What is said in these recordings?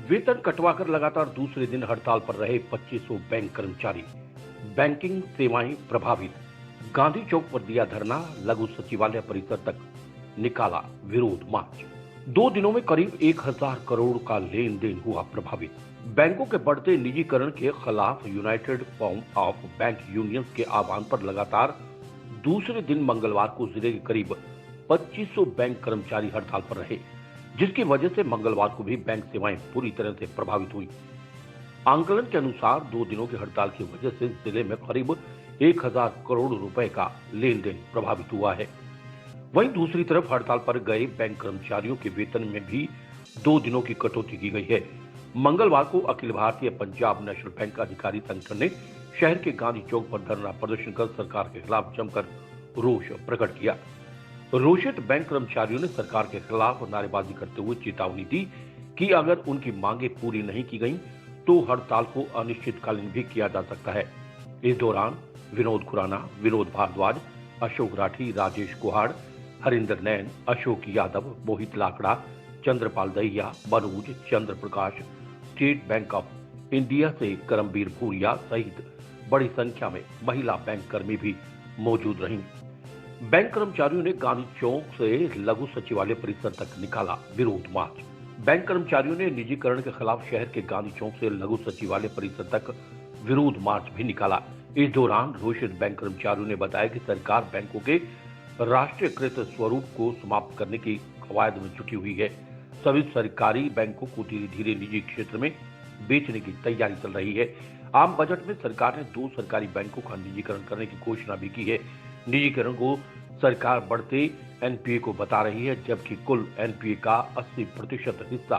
वेतन कटवाकर लगातार दूसरे दिन हड़ताल पर रहे 2500 बैंक कर्मचारी। बैंकिंग सेवाएं प्रभावित। गांधी चौक पर दिया धरना, लघु सचिवालय परिसर तक निकाला विरोध मार्च। 2 दिनों में करीब 1000 करोड़ का लेन देन हुआ प्रभावित। बैंकों के बढ़ते निजीकरण के खिलाफ United form of bank unions के आह्वान पर लगातार दूसरे दिन मंगलवार को जिले के करीब 2500 बैंक कर्मचारी हड़ताल पर रहे, जिसकी वजह से मंगलवार को भी बैंक सेवाएं पूरी तरह से प्रभावित हुई। आंकलन के अनुसार 2 दिनों की हड़ताल की वजह से जिले में करीब 1000 करोड़ रुपए का लेन देन प्रभावित हुआ है। वहीं दूसरी तरफ हड़ताल पर गए बैंक कर्मचारियों के वेतन में भी 2 दिनों की कटौती की गई है। मंगलवार को अखिल भारतीय पंजाब नेशनल बैंक अधिकारी संगठन ने शहर के गांधी चौक पर धरना प्रदर्शन कर सरकार के खिलाफ जमकर रोष प्रकट किया। रोषित बैंक कर्मचारियों ने सरकार के खिलाफ नारेबाजी करते हुए चेतावनी दी कि अगर उनकी मांगे पूरी नहीं की गई तो हड़ताल को अनिश्चितकालीन भी किया जा सकता है। इस दौरान विनोद खुराना, विनोद भारद्वाज, अशोक राठी, राजेश कुहाड़, हरिंदर नैन, अशोक यादव, मोहित लाकड़ा, चंद्रपाल दहिया, मनोज, चंद्र प्रकाश, स्टेट बैंक ऑफ इंडिया से करमबीर भूरिया सहित बड़ी संख्या में महिला बैंक कर्मी भी मौजूद रहीं। बैंक कर्मचारियों ने गांधी चौक से लघु सचिवालय परिसर तक निकाला विरोध मार्च। बैंक कर्मचारियों ने निजीकरण के खिलाफ शहर के गांधी चौक से लघु सचिवालय परिसर तक विरोध मार्च भी निकाला। इस दौरान रोषित बैंक कर्मचारियों ने बताया कि सरकार बैंकों के राष्ट्रीयकृत स्वरूप को समाप्त करने की कवायद में जुटी हुई है। सभी सरकारी बैंकों को धीरे धीरे निजी क्षेत्र में बेचने की तैयारी चल रही है। आम बजट में सरकार ने 2 सरकारी बैंकों का निजीकरण करने की घोषणा भी की है। निजीकरण को सरकार बढ़ते एनपीए को बता रही है, जबकि कुल एनपीए का 80% हिस्सा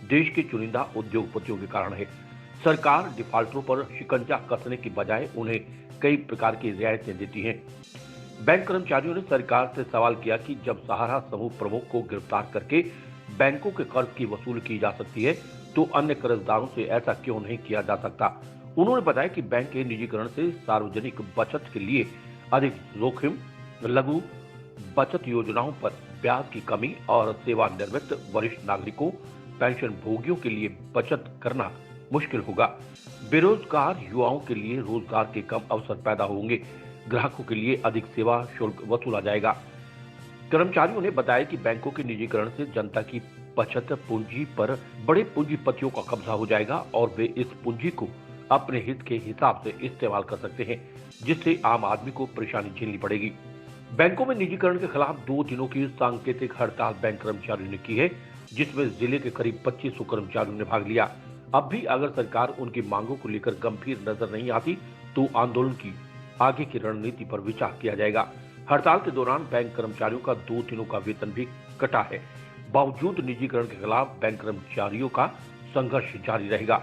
देश के चुनिंदा उद्योगपतियों के कारण है। सरकार डिफाल्टरों पर शिकंजा कसने की बजाय उन्हें कई प्रकार की रियायतें देती है। बैंक कर्मचारियों ने सरकार से सवाल किया कि जब सहारा समूह प्रमुख को गिरफ्तार करके बैंकों के कर्ज की वसूली की जा सकती है तो अन्य कर्जदारों से ऐसा क्यों नहीं किया जा सकता। उन्होंने बताया कि बैंक के निजीकरण से सार्वजनिक बचत के लिए अधिक जोखिम, लघु बचत योजनाओं पर ब्याज की कमी और सेवानिवृत्त वरिष्ठ नागरिकों, पेंशन भोगियों के लिए बचत करना मुश्किल होगा। बेरोजगार युवाओं के लिए रोजगार के कम अवसर पैदा होंगे। ग्राहकों के लिए अधिक सेवा शुल्क वसूला जाएगा। कर्मचारियों ने बताया कि बैंकों के निजीकरण से जनता की बचत पूंजी पर बड़े पूंजीपतियों का कब्जा हो जाएगा और वे इस पूंजी को अपने हित के हिसाब से इस्तेमाल कर सकते हैं, जिससे आम आदमी को परेशानी झेलनी पड़ेगी। बैंकों में निजीकरण के खिलाफ 2 दिनों की सांकेतिक हड़ताल बैंक कर्मचारियों ने की है, जिसमें जिले के करीब 2500 कर्मचारियों ने भाग लिया। अब भी अगर सरकार उनकी मांगों को लेकर गंभीर नजर नहीं आती तो आंदोलन की आगे की रणनीति पर विचार किया जाएगा। हड़ताल के दौरान बैंक कर्मचारियों का 2 दिनों का वेतन भी कटा है। बावजूद निजीकरण के खिलाफ बैंक कर्मचारियों का संघर्ष जारी रहेगा।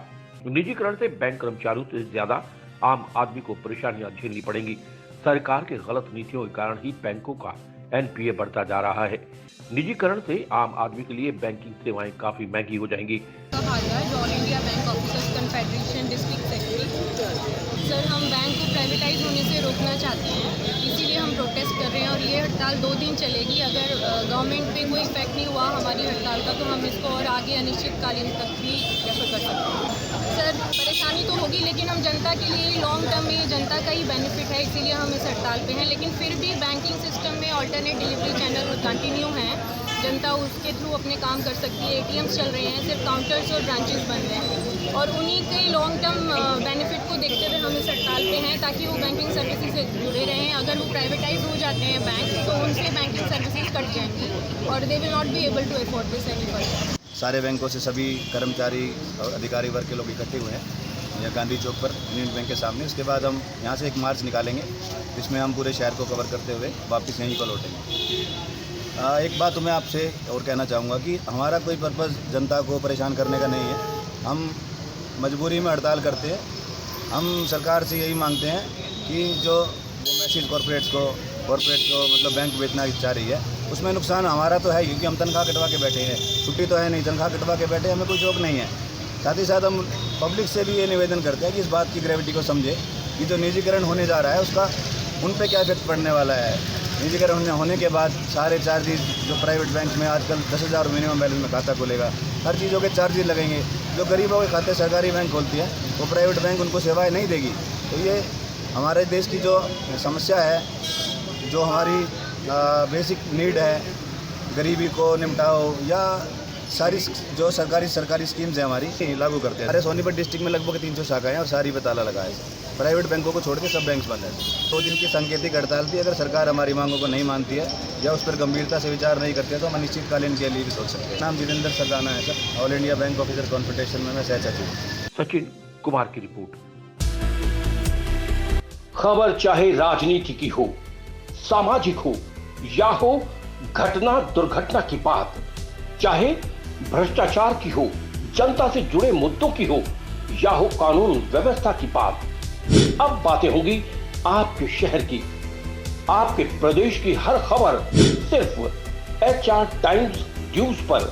निजीकरण से बैंक कर्मचारियों से ज्यादा आम आदमी को परेशानियां झेलनी पड़ेंगी। सरकार के गलत नीतियों के कारण ही बैंकों का एनपीए बढ़ता जा रहा है। निजीकरण से आम आदमी के लिए बैंकिंग सेवाएं काफी महंगी हो जाएंगी। All India bank officers confederation district secretary. Sir, हम बैंक को प्राइवेटाइज होने से रोकना चाहते हैं, इसीलिए हम प्रोटेस्ट कर रहे हैं और ये हड़ताल 2 दिन चलेगी। अगर गवर्नमेंट पे कोई इफेक्ट नहीं हुआ हमारी हड़ताल का तो हम इसको और आगे अनिश्चितकालीन तक भी रेफर कर सकते हैं। सर, परेशानी तो होगी लेकिन हम जनता के लिए लॉन्ग टर्म में जनता का ही बेनिफिट है, इसीलिए हम इस हड़ताल पे हैं। लेकिन फिर भी बैंकिंग सिस्टम में अल्टरनेट डिलीवरी चैनल कंटिन्यू हैं, जनता उसके थ्रू अपने काम कर सकती है। एटीएम्स चल रहे हैं, सिर्फ काउंटर्स और ब्रांचेस बंद हैं और उन्हीं के लॉन्ग टर्म बेनिफिट को देखते हुए हम इस हड़ताल पे हैं ताकि वो बैंकिंग सर्विसेज से जुड़े रहें। अगर वो प्राइवेटाइज हो जाते हैं बैंक तो उनसे बैंकिंग सर्विसेज कट जाएंगी और they will not be able to afford this any further. सारे बैंकों से सभी कर्मचारी और अधिकारी वर्ग के लोग इकट्ठे हुए हैं या गांधी चौक पर यूनियन बैंक के सामने। उसके बाद हम यहाँ से एक मार्च निकालेंगे जिसमें हम पूरे शहर को कवर करते हुए वापस यहीं को लौटेंगे। एक बात मैं आपसे और कहना चाहूँगा कि हमारा कोई पर्पज़ जनता को परेशान करने का नहीं है। हम मजबूरी में हड़ताल करते हैं। हम सरकार से यही मांगते हैं कि जो वो मैसेज कॉरपोरेट को मतलब बैंक बेचना चाह रही है उसमें नुकसान हमारा तो है क्योंकि हम तनख्वाह कटवा के बैठे हैं। छुट्टी तो है नहीं, तनख्वाह कटवा के बैठे, हमें कोई शौक नहीं है। साथ ही साथ हम पब्लिक से भी ये निवेदन करते हैं कि इस बात की ग्रेविटी को समझे कि जो निजीकरण होने जा रहा है उसका उन पे क्या इफेक्ट पड़ने वाला है। निजीकरण होने के बाद सारे चार्जेस जो प्राइवेट बैंक में आजकल 10,000 मिनिमम बैलेंस में खाता खुलेगा, हर चीज़ों के चार्जेस लगेंगे। जो गरीबों के खाते सरकारी बैंक खोलती है वो प्राइवेट बैंक उनको सेवाएं नहीं देगी। तो ये हमारे देश की जो समस्या है, जो हमारी बेसिक नीड है, गरीबी को निपटाओ या सारी जो सरकारी स्कीम्स हैं हमारी लागू करते हैं। हमारे सोनीपत डिस्ट्रिक्ट में लगभग 300 शाखाएं हैं और सारी पे ताला लगा है। प्राइवेट बैंकों को छोड़ के सब बैंक बंद है। 2 दिन की सांकेतिक हड़ताल थी। अगर सरकार हमारी मांगों को नहीं मानती है या उस पर गंभीरता से विचार नहीं करती है तो हम अनिश्चितकालीन के लिए भी सोच सकते हैं। नाम जितेंद्र सरदाना है sir, all India bank officer confederation में मैं सह सचिव। सचिन कुमार की रिपोर्ट। खबर चाहे राजनीति की हो, सामाजिक हो या हो घटना दुर्घटना की बात, चाहे भ्रष्टाचार की हो, जनता से जुड़े मुद्दों की हो या हो कानून व्यवस्था की बात, अब बातें होंगी आपके शहर की, आपके प्रदेश की हर खबर सिर्फ HR टाइम्स न्यूज पर।